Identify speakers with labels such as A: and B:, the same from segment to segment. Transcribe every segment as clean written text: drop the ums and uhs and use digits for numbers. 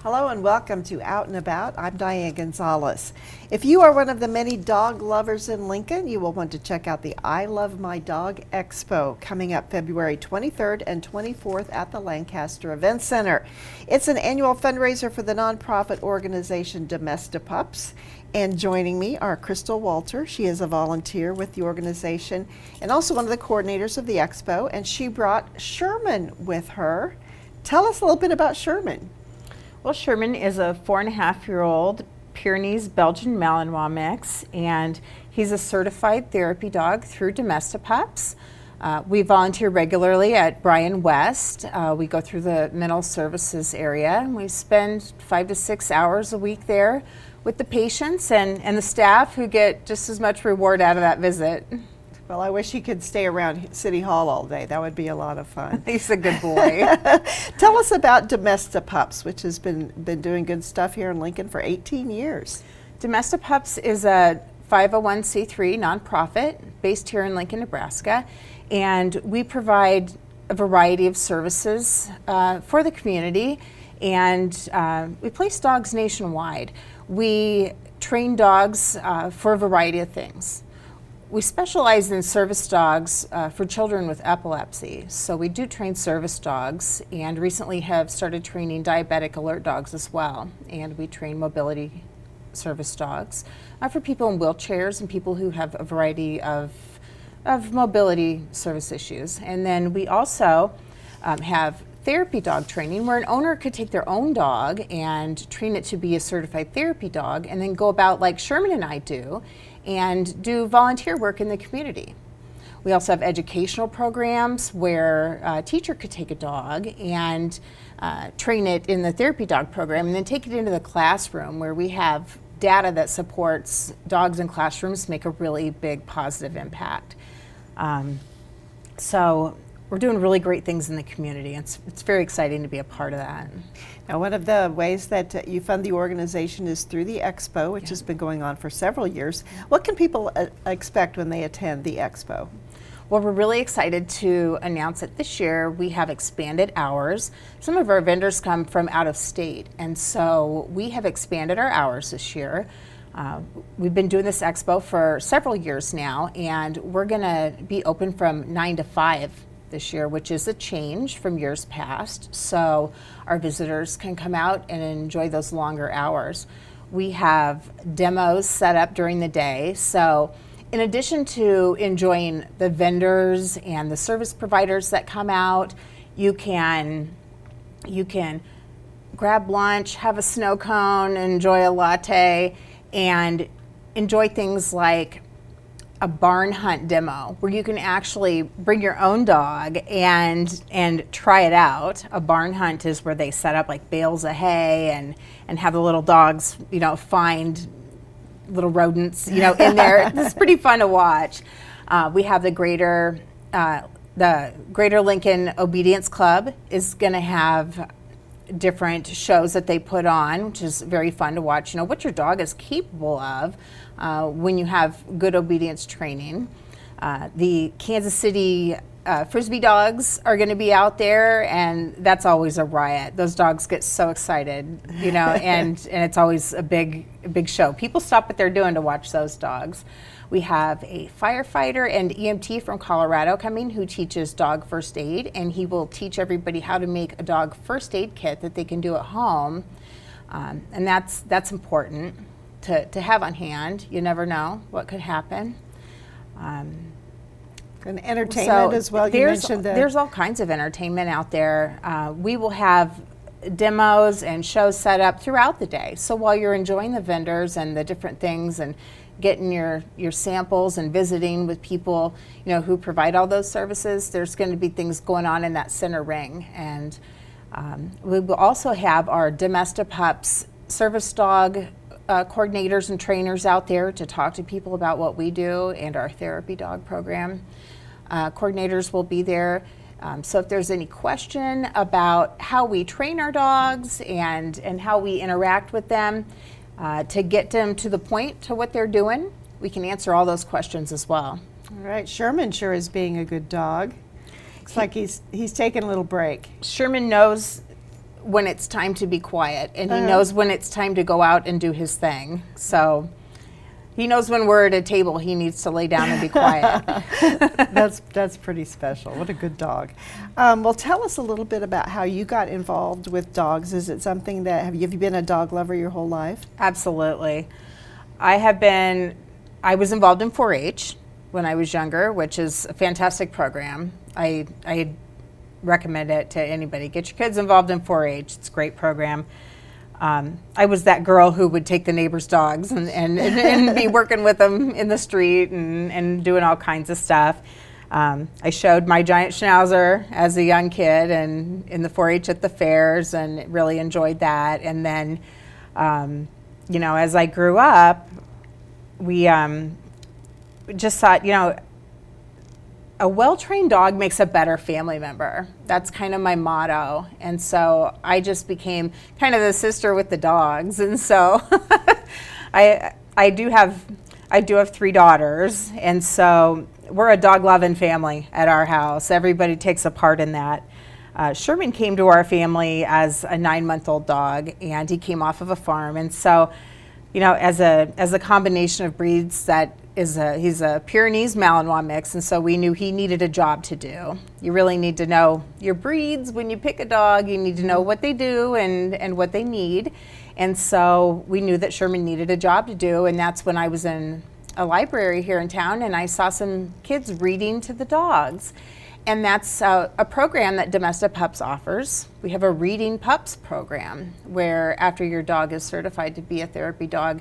A: Hello and welcome to Out and About. I'm Diane Gonzalez. If you are one of the many dog lovers in Lincoln, you will want to check out the I Love My Dog Expo coming up February 23rd and 24th at the Lancaster Event Center. It's an annual fundraiser for the nonprofit organization Domestipups. And joining me are Crystal Walter. She is a volunteer with the organization and also one of the coordinators of the expo, and she brought Sherman with her. Tell us a little bit about Sherman.
B: Well, Sherman is a 4.5-year-old Pyrenees Belgian Malinois mix, and he's a certified therapy dog through Domestipups. We volunteer regularly at Bryan West. We go through the mental services area, and we spend 5 to 6 hours a week there with the patients and the staff, who get just as much reward out of that visit.
A: Well, I wish he could stay around City Hall all day. That would be a lot of fun.
B: He's a good boy.
A: Tell us about Domestipups, which has been doing good stuff here in Lincoln for 18 years.
B: Domestipups is a 501c3 nonprofit based here in Lincoln, Nebraska, and we provide a variety of services for the community, and we place dogs nationwide. We train dogs for a variety of things. We specialize in service dogs for children with epilepsy. So we do train service dogs, and recently have started training diabetic alert dogs as well. And we train mobility service dogs for people in wheelchairs and people who have a variety of mobility service issues. And then we also have therapy dog training, where an owner could take their own dog and train it to be a certified therapy dog, and then go about like Sherman and I do, and do volunteer work in the community. We also have educational programs where a teacher could take a dog and train it in the therapy dog program, and then take it into the classroom, where we have data that supports dogs in classrooms make a really big positive impact. So we're doing really great things in the community. It's very exciting to be a part of that.
A: Now, one of the ways that you fund the organization is through the expo, which has been going on for several years. What can people expect when they attend the expo?
B: Well, we're really excited to announce that this year we have expanded hours. Some of our vendors come from out of state, and so we have expanded our hours this year. We've been doing this expo for several years now, and we're going to be open from 9 to 5 this year, which is a change from years past, so our visitors can come out and enjoy those longer hours. We have demos set up during the day, so in addition to enjoying the vendors and the service providers that come out, you can grab lunch, have a snow cone, enjoy a latte, and enjoy things like a barn hunt demo, where you can actually bring your own dog and try it out. A barn hunt is where they set up like bales of hay and have the little dogs, find little rodents, in there. It's pretty fun to watch. We have the Greater Lincoln Obedience Club is going to have different shows that they put on, which is very fun to watch. What your dog is capable of when you have good obedience training. The Kansas City Frisbee dogs are going to be out there, and that's always a riot. Those dogs get so excited, and it's always a big show. People stop what they're doing to watch those dogs. We have a firefighter and EMT from Colorado coming, who teaches dog first aid, and he will teach everybody how to make a dog first aid kit that they can do at home. And that's important to have on hand. You never know what could happen.
A: And entertainment as well. You mentioned that.
B: There's all kinds of entertainment out there. We will have demos and shows set up throughout the day. So while you're enjoying the vendors and the different things and getting your samples and visiting with people, who provide all those services, there's going to be things going on in that center ring. And we will also have our Domestipups service dog coordinators and trainers out there to talk to people about what we do, and our therapy dog program. Coordinators will be there. So if there's any question about how we train our dogs and how we interact with them to get them to the point to what they're doing, we can answer all those questions as well.
A: All right, Sherman sure is being a good dog. Looks like he's taking a little break.
B: Sherman knows when it's time to be quiet, and he knows when it's time to go out and do his thing. So he knows when we're at a table, he needs to lay down and be quiet.
A: That's pretty special. What a good dog. Well, tell us a little bit about how you got involved with dogs. Is it something that, have you been a dog lover your whole life?
B: Absolutely. I was involved in 4-H when I was younger, which is a fantastic program. I recommend it to anybody. Get your kids involved in 4-H. It's a great program. I was that girl who would take the neighbors' dogs and be working with them in the street and doing all kinds of stuff. I showed my giant schnauzer as a young kid and in the 4-H at the fairs, and really enjoyed that. And then, as I grew up, we just thought, a well-trained dog makes a better family member. That's kind of my motto. And so I just became kind of the sister with the dogs. And so I do have 3 daughters. And so we're a dog-loving family at our house. Everybody takes a part in that. Sherman came to our family as a 9-month-old dog, and he came off of a farm. And so, as a combination of breeds, he's a Pyrenees Malinois mix, and so we knew he needed a job to do. You really need to know your breeds when you pick a dog. You need to know what they do and what they need. And so we knew that Sherman needed a job to do, and that's when I was in a library here in town, and I saw some kids reading to the dogs. And that's a program that Domesta Pups offers. We have a Reading Pups program where after your dog is certified to be a therapy dog,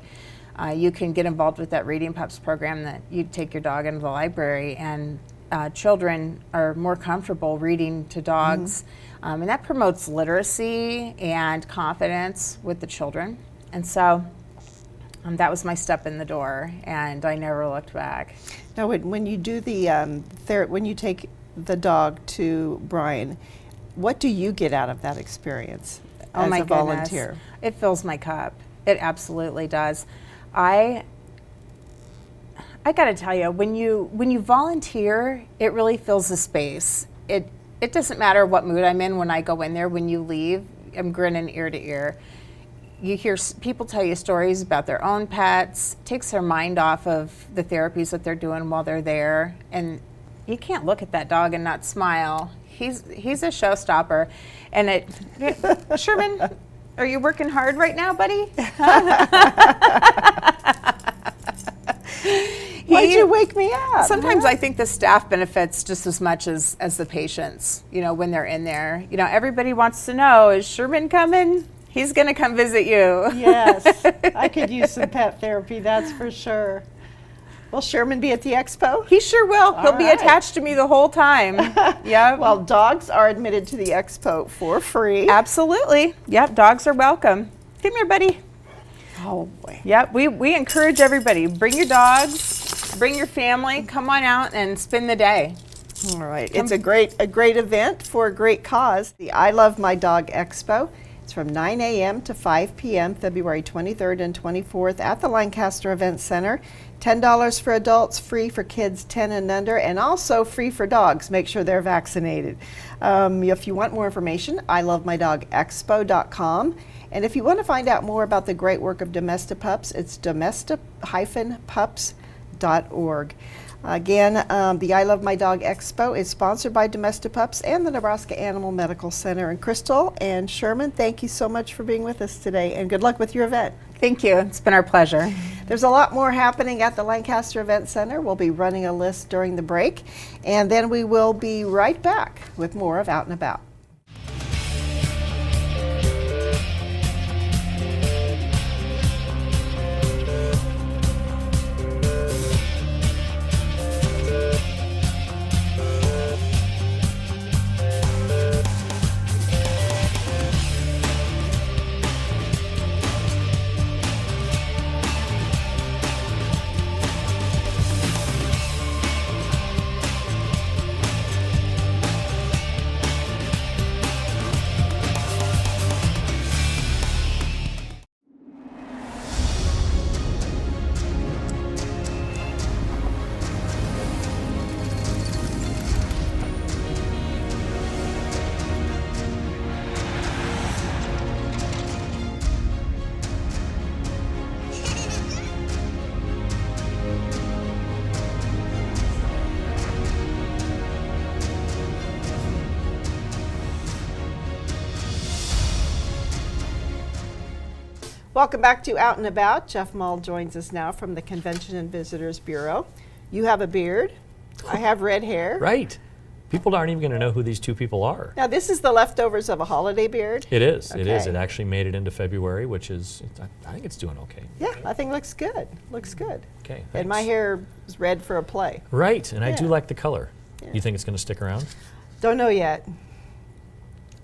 B: you can get involved with that Reading Pups program, that you take your dog into the library, and children are more comfortable reading to dogs. And that promotes literacy and confidence with the children. And so that was my step in the door, and I never looked back.
A: Now, when you do when you take the dog to Brian, what do you get out of that experience as a volunteer?
B: It fills my cup. It absolutely does. I got to tell you, when you volunteer, it really fills the space. It doesn't matter what mood I'm in when I go in there. When you leave, I'm grinning ear to ear. You hear people tell you stories about their own pets. It takes their mind off of the therapies that they're doing while they're there, and you can't look at that dog and not smile. He's a showstopper. And Sherman, are you working hard right now, buddy?
A: Why'd you wake me up?
B: Sometimes I think the staff benefits just as much as the patients, when they're in there. Everybody wants to know, is Sherman coming? He's going to come visit you.
A: Yes, I could use some pet therapy, that's for sure. Will Sherman be at the expo?
B: He sure will. He'll be attached to me the whole time. Yeah.
A: Well, dogs are admitted to the expo for free.
B: Absolutely. Yep, dogs are welcome. Come here, buddy.
A: Oh, boy.
B: Yep, we encourage everybody. Bring your dogs, bring your family, come on out and spend the day.
A: All right. It's a great event for a great cause. The I Love My Dog Expo. It's from 9 a.m. to 5 p.m. February 23rd and 24th at the Lancaster Event Center. $10 for adults, free for kids 10 and under, and also free for dogs. Make sure they're vaccinated. If you want more information, ilovemydogexpo.com. And if you want to find out more about the great work of Domesta Pups, it's domesta-pups.org. Again, the I Love My Dog Expo is sponsored by Domesta Pups and the Nebraska Animal Medical Center. And Crystal and Sherman, thank you so much for being with us today, and good luck with your event.
B: Thank you. It's been our pleasure.
A: There's a lot more happening at the Lancaster Event Center. We'll be running a list during the break, and then we will be right back with more of Out and About. Welcome back to Out and About. Jeff Mull joins us now from the Convention and Visitors Bureau. You have a beard. I have red hair.
C: Right. People aren't even going to know who these two people are.
A: Now, this is the leftovers of a holiday beard.
C: It is. It is.
A: Okay.
C: It actually made it into February, which is, I think it's doing okay.
A: Yeah, I think looks good. Looks good.
C: Okay.
A: And my
C: thanks.
A: hair is red for a play.
C: Right. And I do
A: Yeah.
C: like the color.
A: Yeah.
C: You think it's going to stick around?
A: Don't know yet.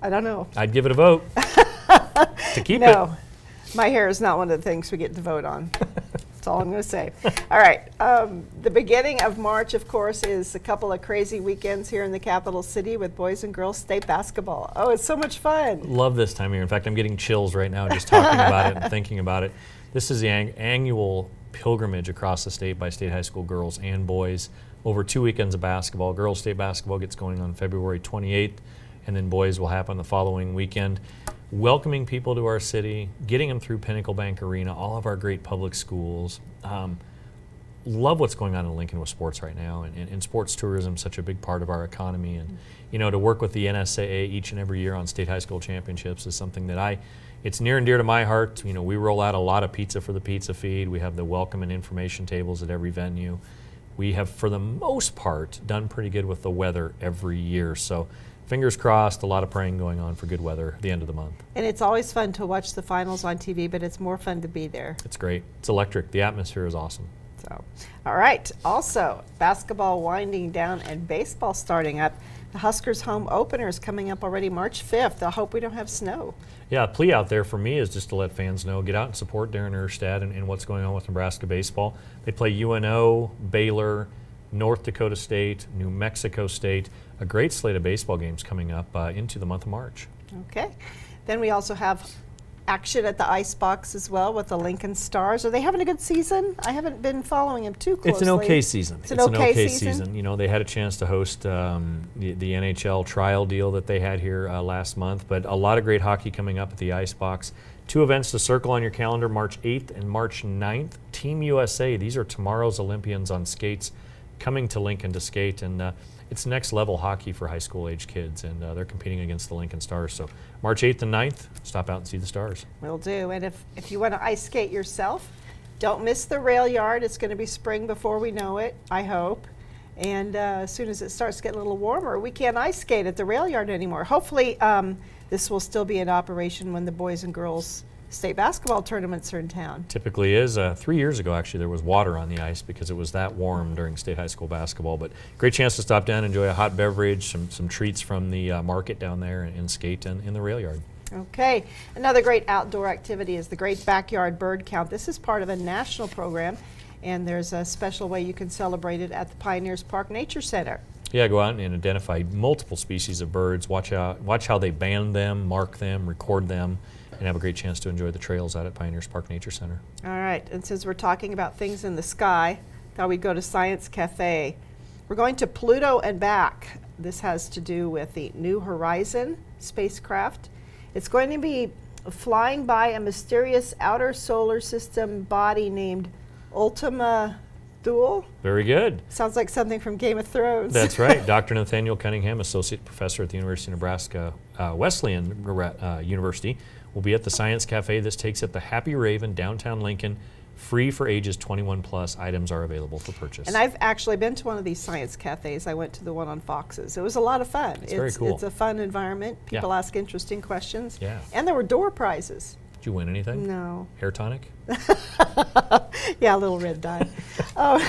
A: I don't know.
C: I'd give it a vote to keep
A: No, my hair is not one of the things we get to vote on. That's all I'm going to say. All right. The beginning of March, of course, is a couple of crazy weekends here in the capital city with boys and girls state basketball. Oh, it's so much fun.
C: it. Love this time of year. In fact, I'm getting chills right now just talking about it and thinking about it. This is the annual pilgrimage across the state by state high school girls and boys over 2 weekends of basketball. Girls state basketball gets going on February 28th, and then boys will happen the following weekend. Welcoming people to our city, getting them through Pinnacle Bank Arena, all of our great public schools. Love what's going on in Lincoln with sports right now, and sports tourism is such a big part of our economy. And you know, to work with the NSAA each and every year on state high school championships is something that it's near and dear to my heart. You know, we roll out a lot of pizza for the pizza feed. We have the welcome and information tables at every venue. We have, for the most part, done pretty good with the weather every year. So fingers crossed, a lot of praying going on for good weather at the end of the month.
A: And it's always fun to watch the finals on TV, but it's more fun to be there.
C: It's great. It's electric. The atmosphere is awesome.
A: So, all right. Also, basketball winding down and baseball starting up. The Huskers home opener is coming up already March 5th. I hope we don't have snow.
C: Yeah, a plea out there for me is just to let fans know, get out and support Darren Erstad and what's going on with Nebraska baseball. They play UNO, Baylor, North Dakota State, New Mexico State. A great slate of baseball games coming up into the month of March.
A: Okay. Then we also have action at the Ice Box as well with the Lincoln Stars. Are they having a good season? I haven't been following them too closely.
C: It's an okay season.
A: It's an okay
C: season. You know, they had a chance to host the NHL trial deal that they had here last month, but a lot of great hockey coming up at the Ice Box. 2 events to circle on your calendar, March 8th and March 9th. Team USA, these are tomorrow's Olympians on skates coming to Lincoln to skate, and it's next level hockey for high school age kids, and they're competing against the Lincoln Stars. So March 8th and 9th, stop out and see the Stars.
A: Will do. And if you want to ice skate yourself, don't miss the rail yard. It's going to be spring before we know it, I hope. And as soon as it starts getting a little warmer, we can't ice skate at the rail yard anymore. Hopefully this will still be in operation when the boys and girls state basketball tournaments are in town.
C: Typically is. 3 years ago, actually, there was water on the ice because it was that warm during state high school basketball. But great chance to stop down, enjoy a hot beverage, some treats from the market down there, and skate in the rail yard.
A: Okay. Another great outdoor activity is the Great Backyard Bird Count. This is part of a national program, and there's a special way you can celebrate it at the Pioneers Park Nature Center.
C: Yeah, go out and identify multiple species of birds. Watch how they band them, mark them, record them, and have a great chance to enjoy the trails out at Pioneers Park Nature Center.
A: All right, and since we're talking about things in the sky, thought we'd go to Science Cafe. We're going to Pluto and back. This has to do with the New Horizon spacecraft. It's going to be flying by a mysterious outer solar system body named Ultima Thule.
C: Very good.
A: Sounds like something from Game of Thrones.
C: That's right. Dr. Nathaniel Cunningham, Associate Professor at the University of Nebraska Wesleyan University, will be at the Science Cafe. This takes at the Happy Raven, downtown Lincoln. Free for ages 21 plus. Items are available for purchase.
A: And I've actually been to one of these science cafes. I went to the one on Fox's. It was a lot of fun.
C: It's very cool.
A: It's a fun environment. People ask interesting questions.
C: Yeah.
A: And there were door prizes.
C: Did you win anything?
A: No.
C: Hair tonic?
A: Yeah, a little red dye. Oh,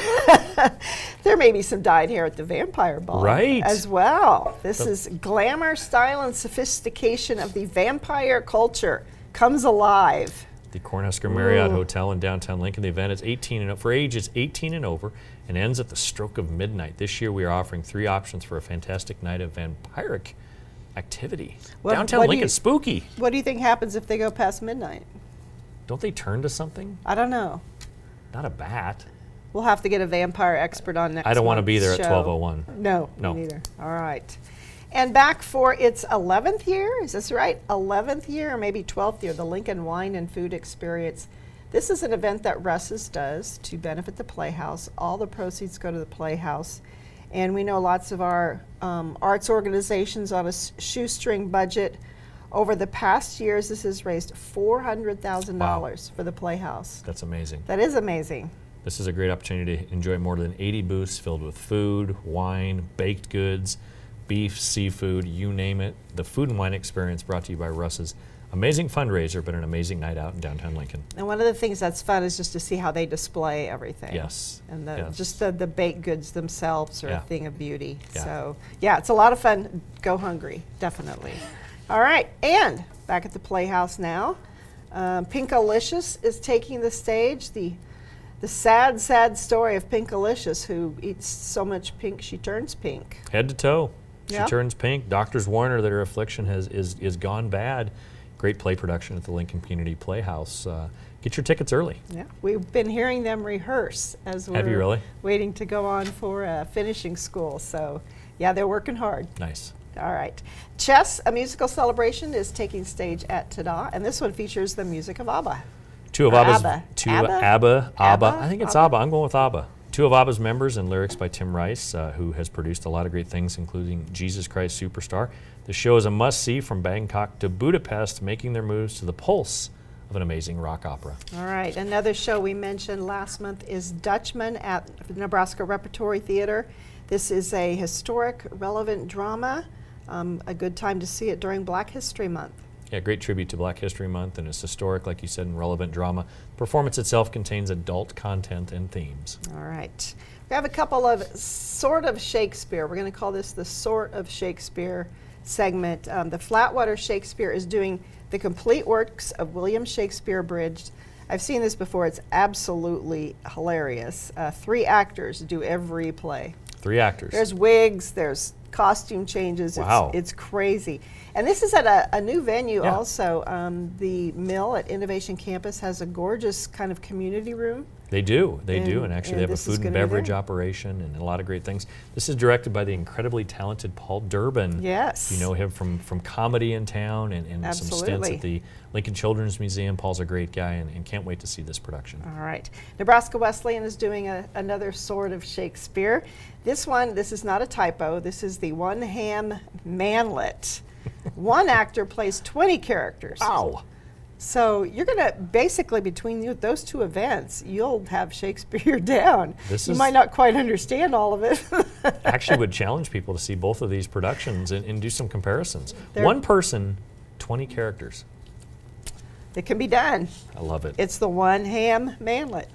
A: there may be some dyed hair at the Vampire Ball
C: Right.
A: as well. This is glamour, style, and sophistication of the vampire culture comes alive.
C: The Cornhusker Marriott
A: Ooh.
C: Hotel in downtown Lincoln. The event is 18 and for ages 18 and over and ends at the stroke of midnight. This year we are offering 3 options for a fantastic night of vampiric activity. Downtown Lincoln, spooky.
A: What do you think happens if they go past midnight?
C: Don't they turn to something?
A: I don't know.
C: Not a bat.
A: We'll have to get a vampire expert on next
C: I don't want to
A: month's
C: be there at
A: show.
C: 12:01.
A: No,
C: No.
A: me neither. All right. And back for its 11th year, is this right? 11th year or maybe 12th year, the Lincoln Wine and Food Experience. This is an event that Russ's does to benefit the Playhouse. All the proceeds go to the Playhouse. And we know lots of our arts organizations on a shoestring budget Over the past years, this has raised $400,000 for the Playhouse.
C: That's amazing.
A: That is amazing.
C: This is a great opportunity to enjoy more than 80 booths filled with food, wine, baked goods, beef, seafood, you name it. The food and wine experience brought to you by Russ's amazing fundraiser, but an amazing night out in downtown Lincoln.
A: And one of the things that's fun is just to see how they display everything.
C: Yes.
A: And
C: yes.
A: just the baked goods themselves are
C: Yeah.
A: a thing of beauty.
C: Yeah.
A: So, yeah, it's a lot of fun. Go hungry, definitely. All right, and back at the Playhouse now, Pinkalicious is taking the stage. The sad, sad story of Pinkalicious, who eats so much pink she turns pink.
C: Head to toe. She
A: Yeah.
C: turns pink. Doctors warn her that her affliction is gone bad. Great play production at the Lincoln Community Playhouse. Get your tickets early.
A: Yeah, we've been hearing them rehearse as
C: Have you
A: we're
C: really?
A: waiting to go on for finishing school. So, yeah, they're working hard.
C: Nice.
A: All right. Chess, a musical celebration, is taking stage at Tada, and this one features the music of ABBA.
C: Two of
A: Or
C: ABBA's
A: ABBA.
C: ABBA.
A: ABBA?
C: I think it's
A: ABBA?
C: ABBA. I'm going with ABBA. Two of ABBA's members and lyrics by Tim Rice, who has produced a lot of great things, including Jesus Christ Superstar. The show is a must-see from Bangkok to Budapest, making their moves to the pulse of an amazing rock opera.
A: All right. Another show we mentioned last month is Dutchman at the Nebraska Repertory Theater. This is a historic, relevant drama. A good time to see it during Black History Month.
C: Yeah, great tribute to Black History Month, and it's historic, like you said, and relevant drama. Performance itself contains adult content and themes.
A: All right. We have a couple of sort of Shakespeare. We're going to call this the sort of Shakespeare segment. The Flatwater Shakespeare is doing the complete works of William Shakespeare abridged. I've seen this before. It's absolutely hilarious. 3 actors do every play.
C: 3 actors.
A: There's wigs, there's costume changes.
C: Wow.
A: It's crazy. And this is at a new venue
C: Yeah.
A: also. The Mill at Innovation Campus has a gorgeous kind of community room.
C: They do, and actually they have a
A: this is
C: food and
A: gonna be
C: beverage
A: there.
C: operation and a lot of great things. This is directed by the incredibly talented Paul Durbin.
A: Yes.
C: You know him from comedy in town and some stints
A: Absolutely.
C: at the Lincoln Children's Museum. Paul's a great guy and can't wait to see this production.
A: All right. Nebraska Wesleyan is doing another sort of Shakespeare. This is not a typo. This is the One Ham Manlet. One actor plays 20 characters.
C: Ow!
A: So you're going to basically, between those two events, you'll have Shakespeare down.
C: This
A: you
C: is-
A: might not quite understand all of it.
C: Actually would challenge people to see both of these productions and do some comparisons.
A: They're-
C: One person, 20 characters.
A: It can be done.
C: I love it.
A: It's the One Ham Manlet.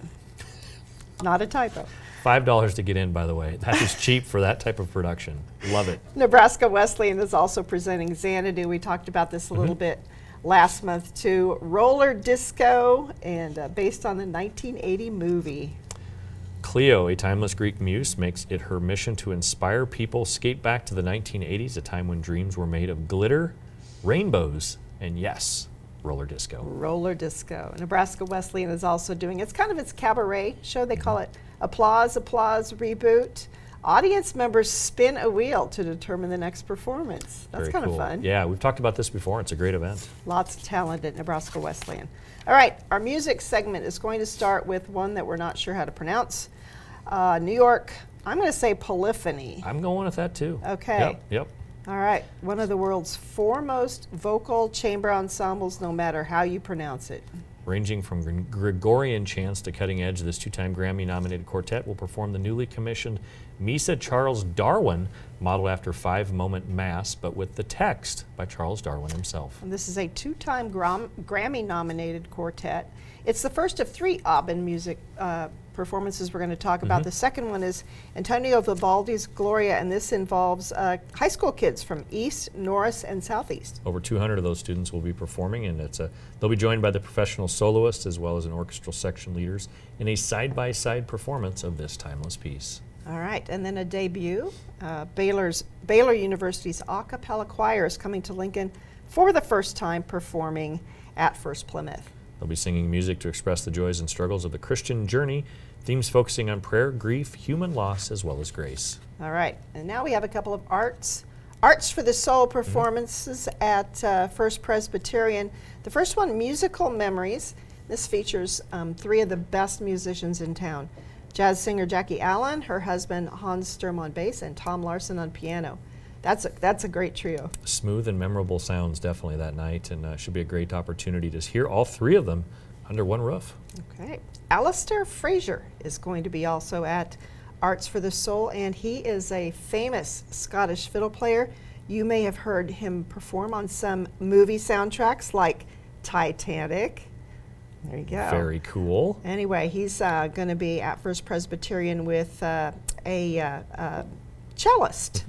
A: Not a typo.
C: $5 to get in, by the way. That is cheap for that type of production. Love it.
A: Nebraska Wesleyan is also presenting Xanadu. We talked about this a little bit last month too. Roller disco, and based on the 1980 movie.
C: Cleo, a timeless Greek muse, makes it her mission to inspire people skate back to the 1980s, a time when dreams were made of glitter, rainbows, and yes, roller disco.
A: Roller disco. Nebraska Wesleyan is also doing, it's kind of its cabaret show. They call it Applause, Applause Reboot. Audience members spin a wheel to determine the next performance. That's
C: Very
A: kind
C: cool.
A: of fun.
C: Yeah, we've talked about this before. It's a great event.
A: Lots of talent at Nebraska Wesleyan. All right, our music segment is going to start with one that we're not sure how to pronounce. New York, I'm going to say Polyphony.
C: I'm going with that too.
A: Okay.
C: Yep.
A: All right, one of the world's foremost vocal chamber ensembles, no matter how you pronounce it.
C: Ranging from Gregorian chants to cutting edge, this 2-time Grammy-nominated quartet will perform the newly commissioned Misa Charles Darwin, modeled after 5-moment Mass, but with the text by Charles Darwin himself.
A: And this is a 2-time Grammy-nominated quartet. It's the first of 3 Aubin music performances we're going to talk about. The second one is Antonio Vivaldi's Gloria, and this involves high school kids from East, Norris, and Southeast.
C: Over 200 of those students will be performing, and they'll be joined by the professional soloists as well as an orchestral section leaders in a side-by-side performance of this timeless piece.
A: All right, and then a debut. Baylor University's a cappella choir is coming to Lincoln for the first time, performing at First Plymouth.
C: They'll be singing music to express the joys and struggles of the Christian journey, themes focusing on prayer, grief, human loss, as well as grace.
A: All right, and now we have a couple of Arts for the Soul performances at First Presbyterian. The first one, Musical Memories. This features 3 of the best musicians in town. Jazz singer Jackie Allen, her husband Hans Sturm on bass, and Tom Larson on piano. That's a great trio.
C: Smooth and memorable sounds definitely that night, and should be a great opportunity to hear all three of them under one roof.
A: Okay. Alistair Fraser is going to be also at Arts for the Soul, and he is a famous Scottish fiddle player. You may have heard him perform on some movie soundtracks like Titanic. There you go.
C: Very cool.
A: Anyway, he's going to be at First Presbyterian with a cellist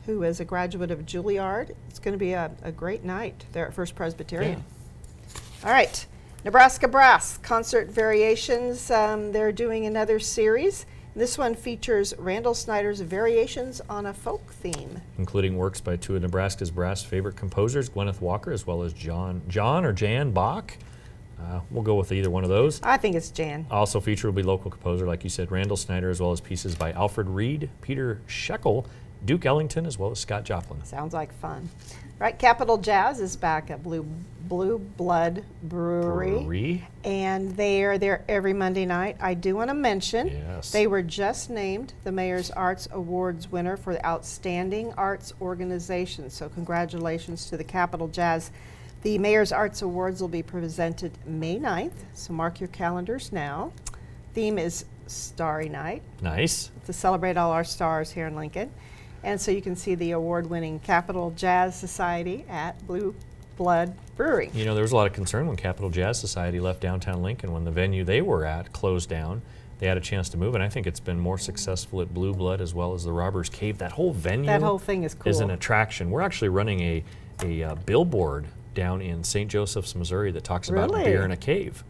A: who is a graduate of Juilliard. It's going to be a great night there at First Presbyterian. All right. Nebraska Brass Concert Variations. They're doing another series. This one features Randall Snyder's Variations on a Folk Theme,
C: Including works by two of Nebraska's brass favorite composers, Gwyneth Walker, as well as Jan Bach. We'll go with either one of those.
A: I think it's Jan.
C: Also featured will be local composer, like you said, Randall Snyder, as well as pieces by Alfred Reed, Peter Shekel, Duke Ellington, as well as Scott Joplin.
A: Sounds like fun. Right, Capital Jazz is back at Blue Blood Brewery. And they are there every Monday night. I do want to mention
C: Yes.
A: they were just named the Mayor's Arts Awards winner for the Outstanding Arts Organization. So congratulations to the Capital Jazz. The Mayor's Arts Awards will be presented May 9th, so mark your calendars now. Theme is Starry Night,
C: Nice.
A: to celebrate all our stars here in Lincoln. And so you can see the award-winning Capital Jazz Society at Blue Blood Brewery.
C: You know, there was a lot of concern when Capital Jazz Society left downtown Lincoln when the venue they were at closed down. They had a chance to move, and I think it's been more successful at Blue Blood as well as the Robbers Cave. That whole venue
A: That whole thing is cool.
C: is an attraction. We're actually running a billboard down in St. Joseph's, Missouri that talks about
A: Really?
C: beer in a cave.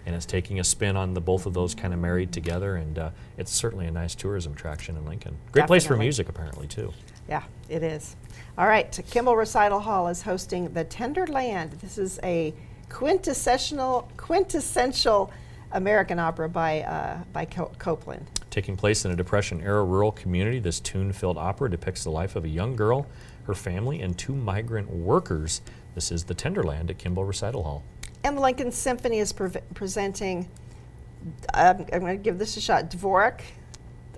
C: And it's taking a spin on the both of those kind of married together, and it's certainly a nice tourism attraction in Lincoln. Great place for
A: Definitely.
C: music, apparently, too.
A: Yeah, it is. All right, Kimball Recital Hall is hosting The Tender Land. This is a quintessential American opera by Copland.
C: Taking place in a Depression-era rural community, this tune-filled opera depicts the life of a young girl, her family, and two migrant workers. This is The Tender Land at Kimball Recital Hall.
A: And the Lincoln Symphony is presenting, I'm going to give this a shot, Dvorak.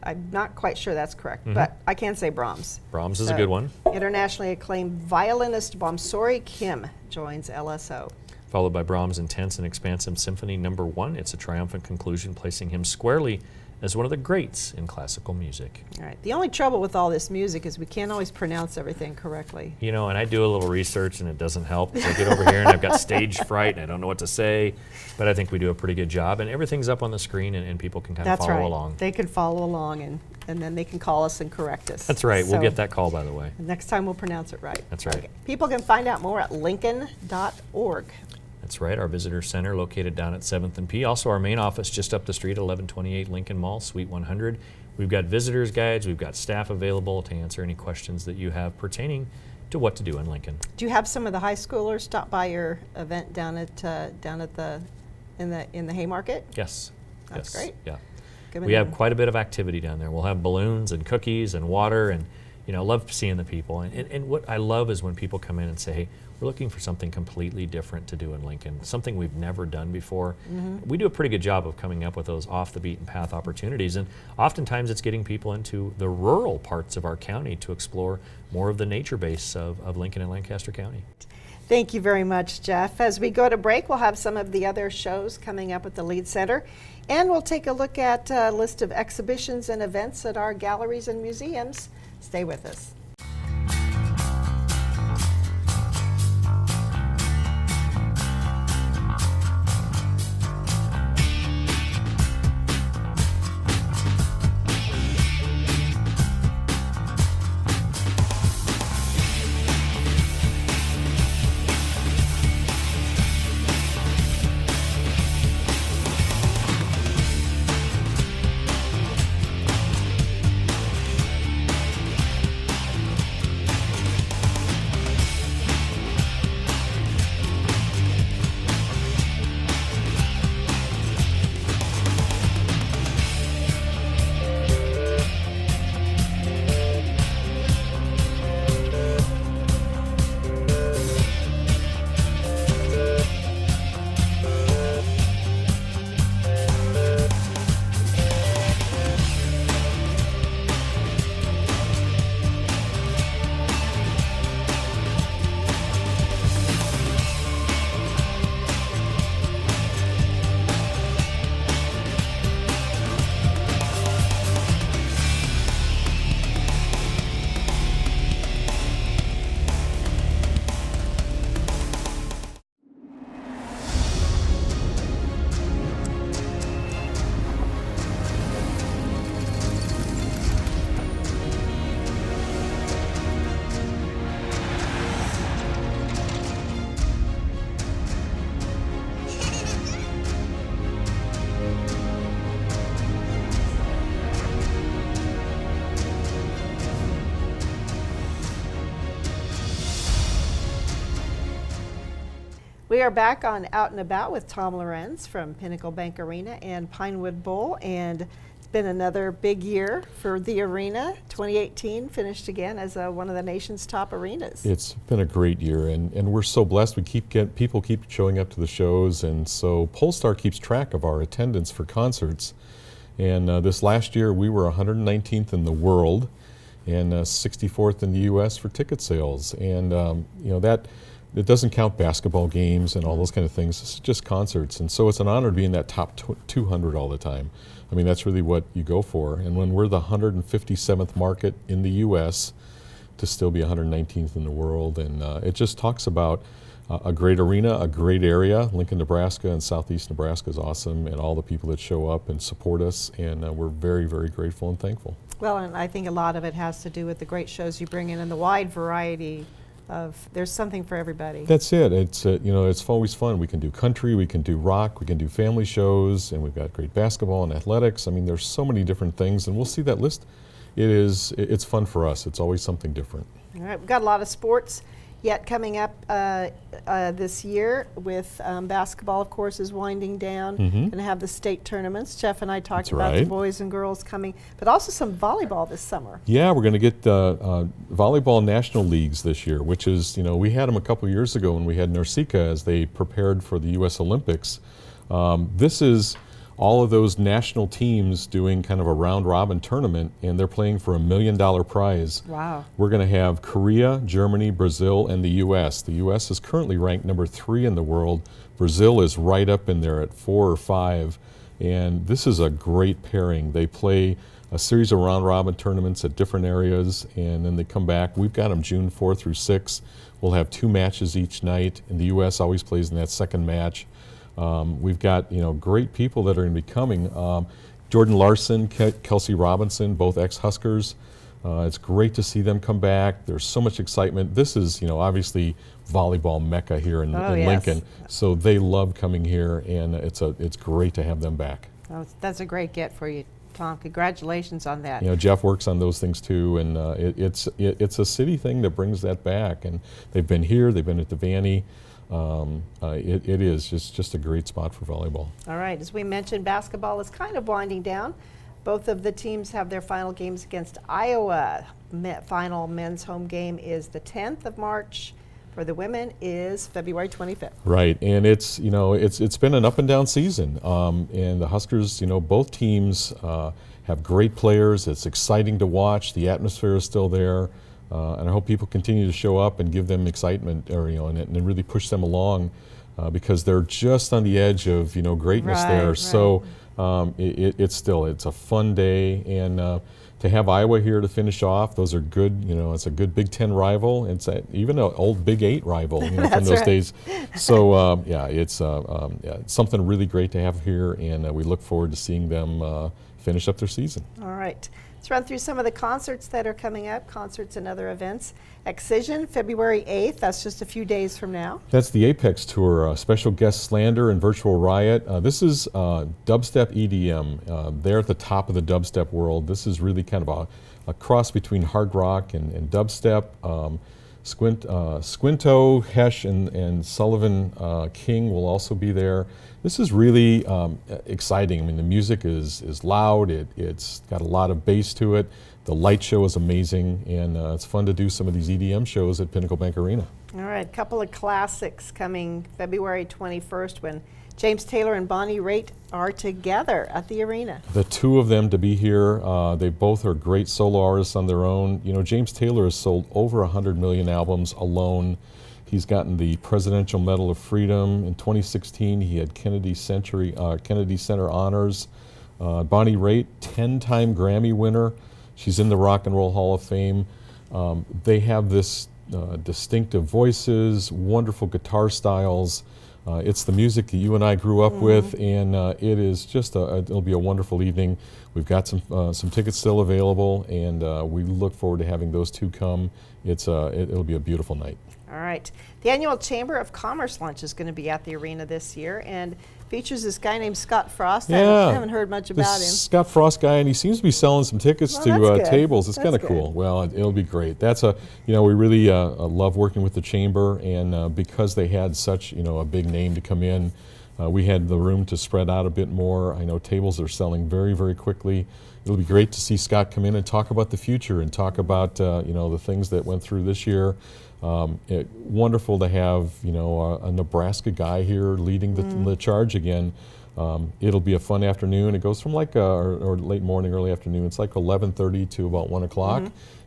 A: I'm not quite sure that's correct, but I can say Brahms.
C: Brahms is a
A: So,
C: good one.
A: Internationally acclaimed violinist Bomsori Kim joins LSO.
C: Followed by Brahms' intense and expansive Symphony No. 1. It's a triumphant conclusion, placing him squarely as one of the greats in classical music.
A: All right. The only trouble with all this music is we can't always pronounce everything correctly.
C: You know, and I do a little research and it doesn't help. I get over here and I've got stage fright and I don't know what to say, but I think we do a pretty good job. And everything's up on the screen and people can kind of
A: That's
C: follow
A: right.
C: along.
A: They can follow along and then they can call us and correct us.
C: That's right. We'll
A: So
C: get that call, by the way.
A: next time we'll pronounce it right.
C: That's right.
A: People can find out more at lincoln.org.
C: That's right. Our visitor center located down at 7th and P. Also, our main office just up the street, 1128 Lincoln Mall, Suite 100. We've got visitors guides. We've got staff available to answer any questions that you have pertaining to what to do in Lincoln.
A: Do you have some of the high schoolers stop by your event down at the in the Haymarket?
C: Yes.
A: That's
C: yes.
A: great.
C: Yeah.
A: Give
C: We
A: me
C: have
A: a-
C: quite a bit of activity down there. We'll have balloons and cookies and water and, you know, love seeing the people. And what I love is when people come in and say, hey, we're looking for something completely different to do in Lincoln, something we've never done before. We do a pretty good job of coming up with those off the beaten path opportunities. And oftentimes it's getting people into the rural parts of our county to explore more of the nature base of Lincoln and Lancaster County.
A: Thank you very much, Jeff. As we go to break, we'll have some of the other shows coming up at the Lead Center. And we'll take a look at a list of exhibitions and events at our galleries and museums. Stay with us. We are back on Out and About with Tom Lorenz from Pinnacle Bank Arena and Pinewood Bowl, and it's been another big year for the arena. 2018 finished again as one of the nation's top arenas.
D: It's been a great year, and we're so blessed. People keep showing up to the shows, and so Polestar keeps track of our attendance for concerts. And this last year, we were 119th in the world and 64th in the U.S. for ticket sales. And that it doesn't count basketball games and all those kind of things. It's just concerts, and so it's an honor to be in that top 200 all the time. I mean, that's really what you go for. And when we're the 157th market in the U.S., to still be 119th in the world, and it just talks about a great arena, a great area. Lincoln, Nebraska, and Southeast Nebraska is awesome, and all the people that show up and support us, and we're very, very grateful and thankful.
A: Well, and I think a lot of it has to do with the great shows you bring in and the wide variety of, there's something for everybody.
D: That's it. It's it's always fun. We can do country, we can do rock, we can do family shows, and we've got great basketball and athletics. I mean, there's so many different things, and we'll see that list. It's fun for us. It's always something different.
A: All right, we've got a lot of sports yet coming up this year with basketball, of course, is winding down. Going to have the state tournaments. Jeff and I talked
D: That's
A: about the
D: right.
A: boys and girls coming, but also some volleyball this summer.
D: Yeah, we're going to get volleyball national leagues this year, which is, we had them a couple years ago when we had NORCECA as they prepared for the U.S. Olympics. This is all of those national teams doing kind of a round-robin tournament, and they're playing for $1 million prize.
A: Wow.
D: We're going to have Korea, Germany, Brazil, and the U.S. The U.S. is currently ranked number 3 in the world. Brazil is right up in there at 4 or 5, and this is a great pairing. They play a series of round-robin tournaments at different areas, and then they come back. We've got them June 4 through 6. We'll have 2 matches each night, and the U.S. always plays in that second match. We've got great people that are going to be coming. Jordan Larson, Kelsey Robinson, both ex-Huskers. It's great to see them come back. There's so much excitement. This is obviously volleyball mecca here in
A: yes.
D: Lincoln, so they love coming here, and it's great to have them back.
A: Oh, that's a great get for you, Tom. Congratulations on that.
D: Jeff works on those things too, and it's a city thing that brings that back. And they've been here. They've been at the Vanny. It is just a great spot for volleyball.
A: All right, as we mentioned, basketball is kind of winding down. Both of the teams have their final games against Iowa. Final men's home game is the 10th of March. For the women is February 25th.
D: Right, and it's been an up and down season, and the Huskers, both teams have great players. It's exciting to watch. The atmosphere is still there. And I hope people continue to show up and give them excitement, and really push them along, because they're just on the edge of greatness there.
A: Right.
D: So it's a fun day, and to have Iowa here to finish off, those are good. It's a good Big Ten rival. It's even an old Big 8 rival from those
A: right.
D: days. So it's something really great to have here, and we look forward to seeing them finish up their season.
A: All right. Let's run through some of the concerts that are coming up, concerts and other events. Excision, February 8th. That's just a few days from now.
D: That's the Apex Tour, special guest Slander and Virtual Riot. This is dubstep EDM. They're at the top of the dubstep world. This is really kind of a cross between hard rock and dubstep. Squinto, Hesh, and Sullivan King will also be there. This is really exciting. I mean, the music is loud. It's got a lot of bass to it. The light show is amazing, and it's fun to do some of these EDM shows at Pinnacle Bank Arena.
A: All right, a couple of classics coming February 21st when James Taylor and Bonnie Raitt are together at the arena.
D: The two of them to be here, they both are great solo artists on their own. James Taylor has sold over 100 million albums alone. He's gotten the Presidential Medal of Freedom. In 2016, he had Kennedy Center honors. Bonnie Raitt, 10-time Grammy winner. She's in the Rock and Roll Hall of Fame. They have this distinctive voices, wonderful guitar styles. It's the music that you and I grew up with, and it is just it'll be a wonderful evening. We've got some tickets still available, and we look forward to having those two come. It'll be a beautiful night.
A: All right. The annual Chamber of Commerce lunch is going to be at the arena this year and features this guy named Scott Frost. I haven't heard much about him.
D: This Scott Frost guy, and he seems to be selling some tickets
A: Well,
D: to
A: that's good.
D: tables. It's
A: That's
D: kind of
A: good.
D: cool. Well, it'll be great. We really love working with the Chamber, and because they had such, a big name to come in, we had the room to spread out a bit more. I know tables are selling very, very quickly. It'll be great to see Scott come in and talk about the future and talk about, the things that went through this year. Wonderful to have, a Nebraska guy here leading the charge again. It'll be a fun afternoon. It goes from or late morning, early afternoon. It's like 11:30 to about 1 o'clock.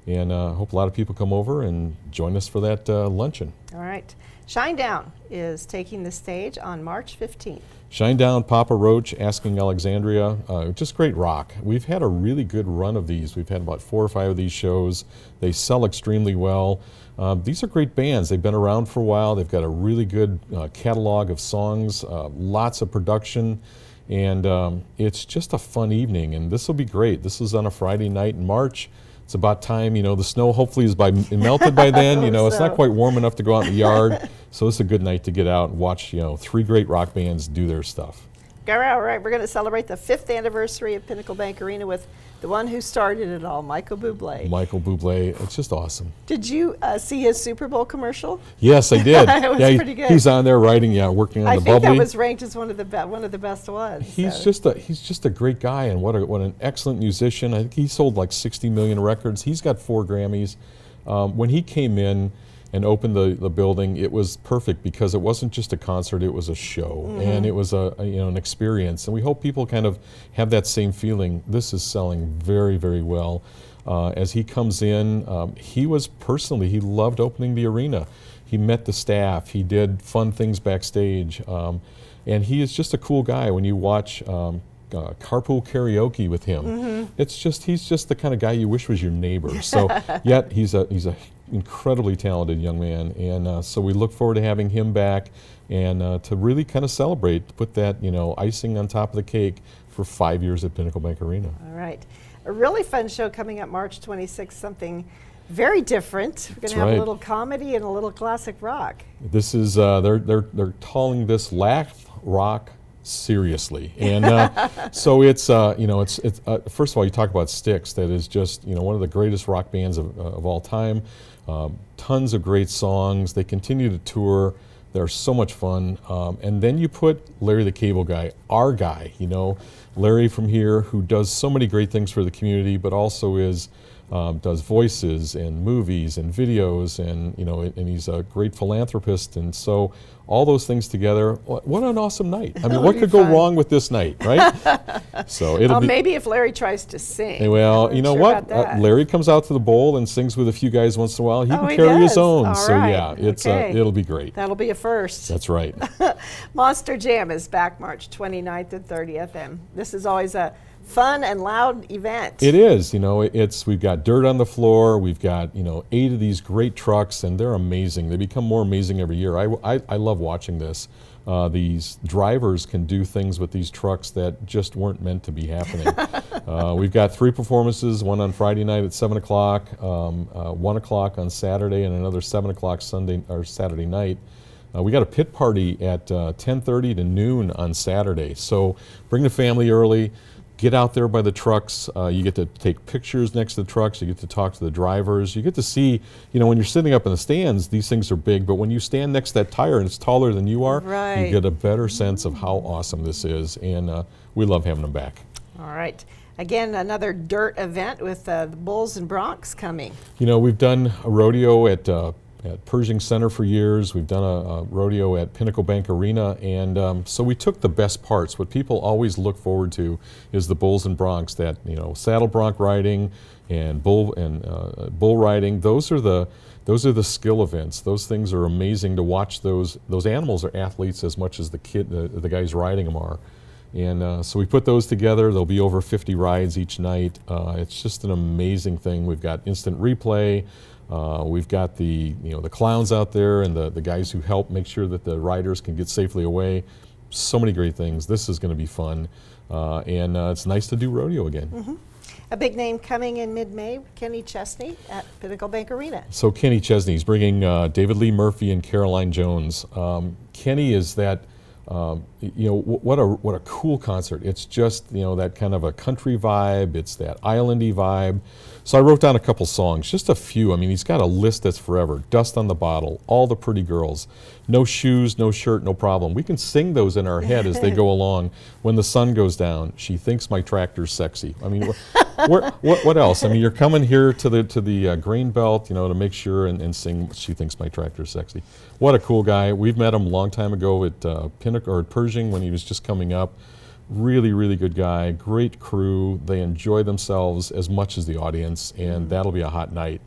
D: And I hope a lot of people come over and join us for that luncheon.
A: All right. Shinedown is taking the stage on March 15th.
D: Shinedown, Papa Roach, Asking Alexandria, just great rock. We've had a really good run of these. We've had about 4 or 5 of these shows. They sell extremely well. These are great bands. They've been around for a while. They've got a really good catalog of songs, lots of production, and it's just a fun evening. And this will be great. This is on a Friday night in March. It's about time, the snow hopefully is melted by then. It's not quite warm enough to go out in the yard. So it's a good night to get out and watch, 3 great rock bands do their stuff.
A: All right, we're going to celebrate the 5th anniversary of Pinnacle Bank Arena with the one who started it all, Michael Bublé.
D: Michael Bublé, it's just awesome.
A: Did you see his Super Bowl commercial?
D: Yes, I did.
A: It was pretty good.
D: He's on there writing, working on
A: I
D: the
A: think
D: bubbly.
A: that was ranked as one of the best ones.
D: He's
A: so.
D: just a great guy, and what an excellent musician. I think he sold like 60 million records. He's got 4 Grammys. When he came in and opened the building, it was perfect because it wasn't just a concert; it was a show, and it was an experience. And we hope people kind of have that same feeling. This is selling very, very well. As he comes in, he loved opening the arena. He met the staff. He did fun things backstage, and he is just a cool guy. When you watch carpool karaoke with him, he's just the kind of guy you wish was your neighbor. So, yet he's a incredibly talented young man, and so we look forward to having him back and to really kind of celebrate, to put that icing on top of the cake for 5 years at Pinnacle Bank Arena.
A: All right. A really fun show coming up March 26th, something very different. We're going to have
D: right.
A: a little comedy and a little classic rock.
D: This is they're calling this Laugh Rock Seriously, and so it's first of all, you talk about Styx. That is just one of the greatest rock bands of all time. Tons of great songs. They continue to tour. They're so much fun. And then you put Larry the Cable Guy, our guy, Larry from here, who does so many great things for the community, but also does voices and movies and videos, and he's a great philanthropist. And so all those things together, what an awesome night. I mean, what could go wrong with this night, right? So it'll be.
A: Maybe if Larry tries to sing.
D: Well, you know
A: sure
D: what?
A: about that.
D: Larry comes out to the bowl and sings with a few guys once in a while. He can
A: he
D: carry his
A: does?
D: own.
A: All
D: So
A: right.
D: yeah,
A: Okay.
D: it'll be great.
A: That'll be a first.
D: That's right.
A: Monster Jam is back March 29th and 30th, and this is always a fun and loud event.
D: It is, we've got dirt on the floor. We've got 8 of these great trucks, and they're amazing. They become more amazing every year. I love watching this. These drivers can do things with these trucks that just weren't meant to be happening. We've got 3 performances, one on Friday night at 7 o'clock, 1 o'clock on Saturday, and another 7 o'clock Sunday or Saturday night. We got a pit party at 10:30 to noon on Saturday. So bring the family early. Get out there by the trucks. You get to take pictures next to the trucks. You get to talk to the drivers. You get to see, when you're sitting up in the stands, these things are big, but when you stand next to that tire and it's taller than you are,
A: Right.
D: you get a better sense of how awesome this is, and we love having them back.
A: All right. Again, another dirt event with the Bulls and Broncs coming.
D: We've done a rodeo at Pershing Center for years. We've done a rodeo at Pinnacle Bank Arena, and so we took the best parts. What people always look forward to is the Bulls and Broncs. That saddle bronc riding and bull riding. Those are the skill events. Those things are amazing to watch. Those animals are athletes as much as the guys riding them are. And so we put those together. There'll be over 50 rides each night. It's just an amazing thing. We've got instant replay. We've got the clowns out there and the guys who help make sure that the riders can get safely away. So many great things. This is going to be fun, and it's nice to do rodeo again.
A: A big name coming in mid-May, Kenny Chesney at Pinnacle Bank Arena.
D: So Kenny Chesney's bringing David Lee Murphy and Caroline Jones. Kenny is that, what a cool concert. It's just, that kind of a country vibe. It's that islandy vibe. So I wrote down a couple songs, just a few. I mean, he's got a list that's forever. Dust on the Bottle, All the Pretty Girls, No Shoes, No Shirt, No Problem. We can sing those in our head as they go along. When the Sun Goes Down, She Thinks My Tractor's Sexy. I mean, what else? I mean, you're coming here to the grain belt, to make sure and sing She Thinks My Tractor's Sexy. What a cool guy. We've met him a long time ago at Pinnacle or at Pershing when he was just coming up. Really, really good guy, great crew. They enjoy themselves as much as the audience, and that'll be a hot night.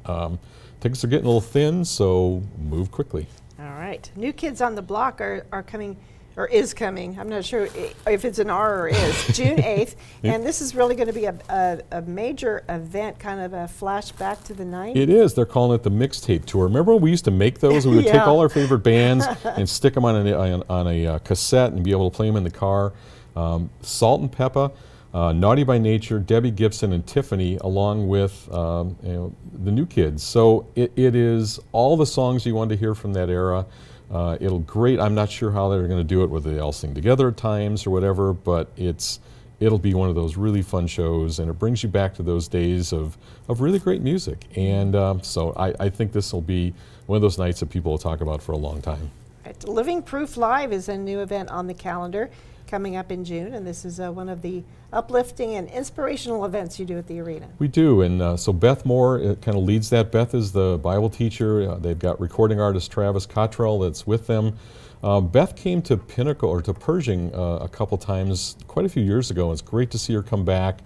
D: Tickets are getting a little thin, so move quickly.
A: All right. New Kids on the Block are coming, or is coming. I'm not sure if it's an R or is, June 8th. And this is really going to be a major event, kind of a flashback to the 90s.
D: It is. They're calling it the Mixtape Tour. Remember when we used to make those? We would take all our favorite bands and stick them on a cassette and be able to play them in the car. Salt and Peppa, Naughty by Nature, Debbie Gibson, and Tiffany, along with the New Kids. So it is all the songs you want to hear from that era. It'll great. I'm not sure how they're going to do it, whether they all sing together at times or whatever, but it'll be one of those really fun shows, and it brings you back to those days of really great music. And so I think this will be one of those nights that people will talk about for a long time.
A: Right. Living Proof Live is a new event on the calendar coming up in June, and this is one of the uplifting and inspirational events you do at the arena.
D: We do, and so Beth Moore kind of leads that. Beth is the Bible teacher. They've got recording artist Travis Cottrell that's with them. Beth came to Pinnacle or to Pershing a couple times quite a few years ago, and it's great to see her come back.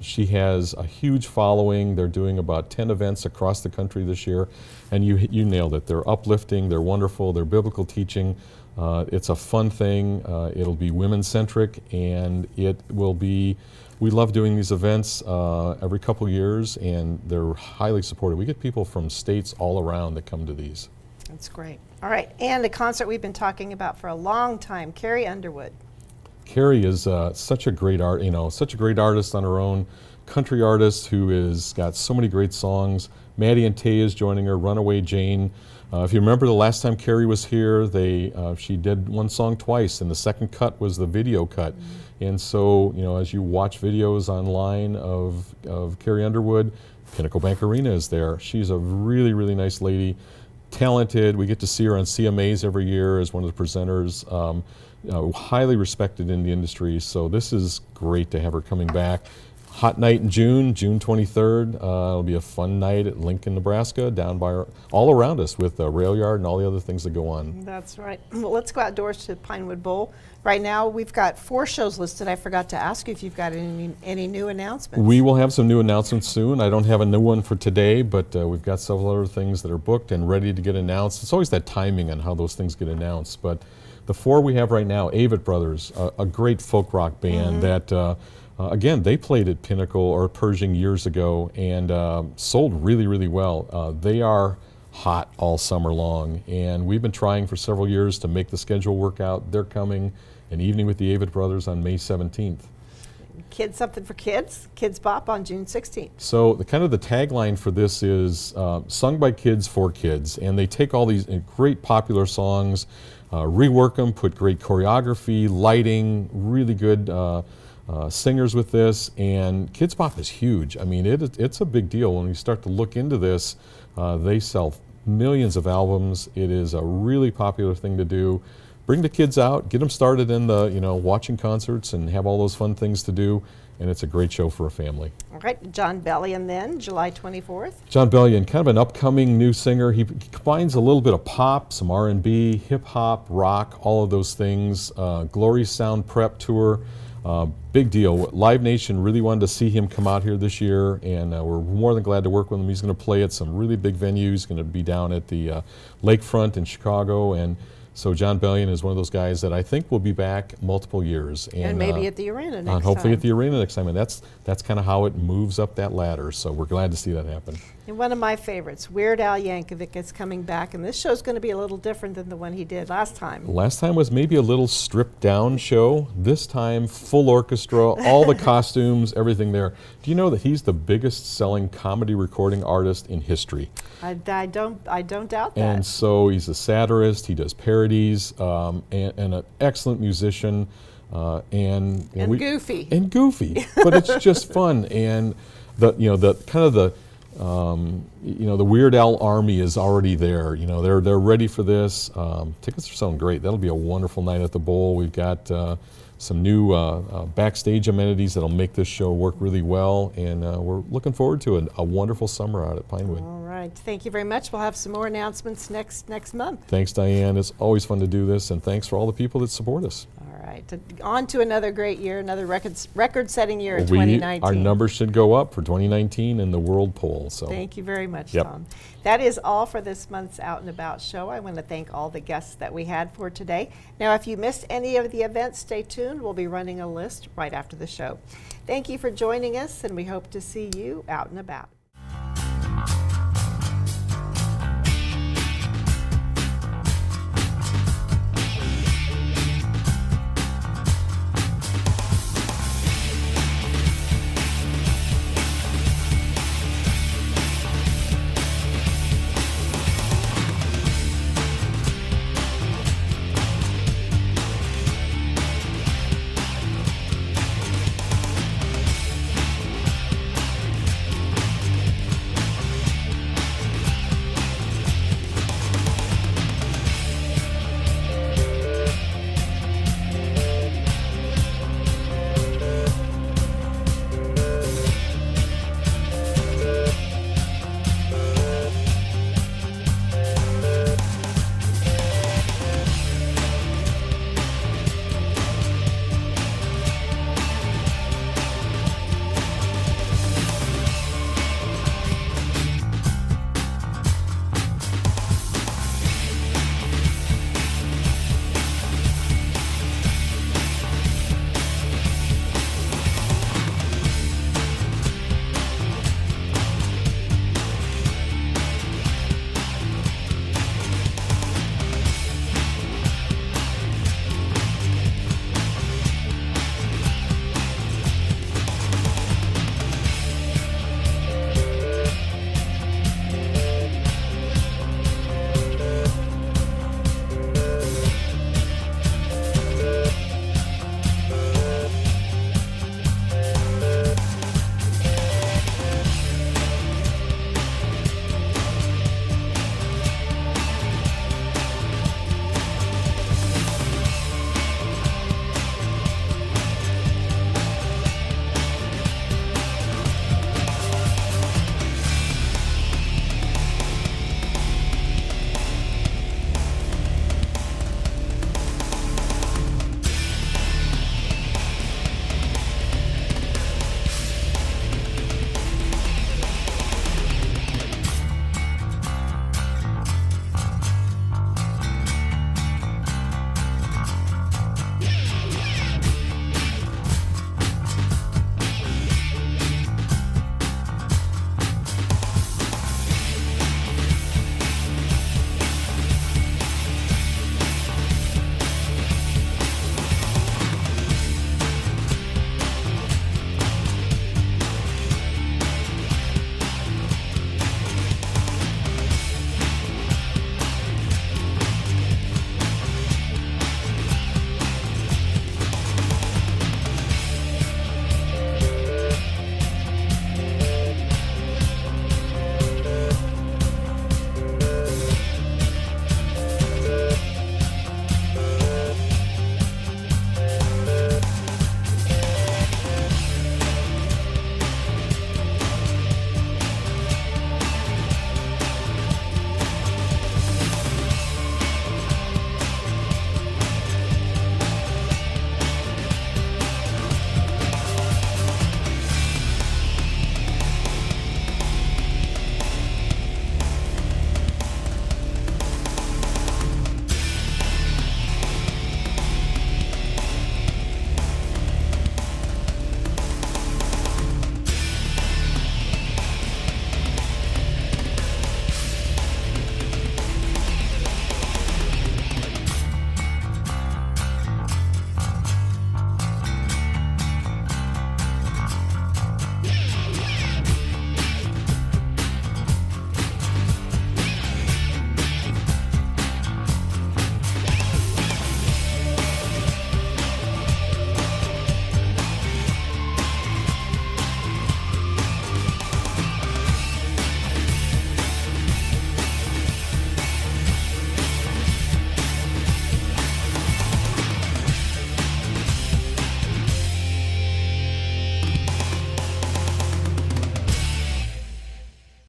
D: She has a huge following. They're doing about 10 events across the country this year, and you nailed it. They're uplifting, they're wonderful, they're biblical teaching. It's a fun thing. It'll be women-centric, and it will be, we love doing these events every couple years, and they're highly supported. We get people from states all around that come to these.
A: That's great. All right, and a concert we've been talking about for a long time, Carrie Underwood.
D: Carrie is such a great such a great artist on her own, country artist who has got so many great songs. Maddie and Tay is joining her, Runaway Jane. If you remember the last time Carrie was here, she did one song twice, and the second cut was the video cut. And so, as you watch videos online of Carrie Underwood, Pinnacle Bank Arena is there. She's a really, really nice lady, talented. We get to see her on CMAs every year as one of the presenters. Highly respected in the industry, so this is great to have her coming back. Hot night in June 23rd. It'll be a fun night at Lincoln, Nebraska, down by all around us with the rail yard and all the other things that go on.
A: That's right. Well, let's go outdoors to Pinewood Bowl. Right now, we've got 4 shows listed. I forgot to ask you if you've got any new announcements.
D: We will have some new announcements soon. I don't have a new one for today, but we've got several other things that are booked and ready to get announced. It's always that timing on how those things get announced, but the 4 we have right now, Avett Brothers, a great folk rock band that, again, they played at Pinnacle or Pershing years ago and sold really, really well. They are hot all summer long, and we've been trying for several years to make the schedule work out. They're coming an evening with the Avett Brothers on May 17th.
A: Kids Something for Kids, Kids Bop on June 16th.
D: So the tagline for this is sung by kids for kids, and they take all these great popular songs, rework them, put great choreography, lighting, really good singers with this, and Kids Bop is huge. I mean, it's a big deal. When you start to look into this, they sell millions of albums. It is a really popular thing to do. Bring the kids out, get them started in the, watching concerts and have all those fun things to do, and it's a great show for a family.
A: All right, John Bellion then, July 24th.
D: John Bellion, kind of an upcoming new singer. He combines a little bit of pop, some R&B, hip-hop, rock, all of those things. Glory Sound Prep Tour, big deal. Live Nation really wanted to see him come out here this year, and we're more than glad to work with him. He's going to play at some really big venues, going to be down at the Lakefront in Chicago, and so John Bellion is one of those guys that I think will be back multiple years.
A: And maybe at the arena next time.
D: Hopefully at the arena next time. And that's kind of how it moves up that ladder. So we're glad to see that happen.
A: And one of my favorites, Weird Al Yankovic, is coming back, and this show's going to be a little different than the one he did last time.
D: Last time was maybe a little stripped down show. This time, full orchestra, all the costumes, everything there. Do you know that he's the biggest selling comedy recording artist in history?
A: I don't doubt that.
D: And so he's a satirist, he does parodies, and an excellent musician. And
A: goofy.
D: And goofy, but it's just fun. And the Weird Al army is already there. They're ready for this. Tickets are selling great. That'll be a wonderful night at the Bowl. We've got some new backstage amenities that'll make this show work really well, and we're looking forward to a wonderful summer out at Pinewood.
A: All right. Thank you very much. We'll have some more announcements next month.
D: Thanks, Diane. It's always fun to do this, and thanks for all the people that support us.
A: All right. On to another great year, another record-setting year in 2019.
D: Our numbers should go up for 2019 in the World Poll. So
A: thank you very much,
D: Yep.
A: Tom. That is all for this month's Out and About show. I want to thank all the guests that we had for today. Now, if you missed any of the events, stay tuned. We'll be running a list right after the show. Thank you for joining us, and we hope to see you out and about.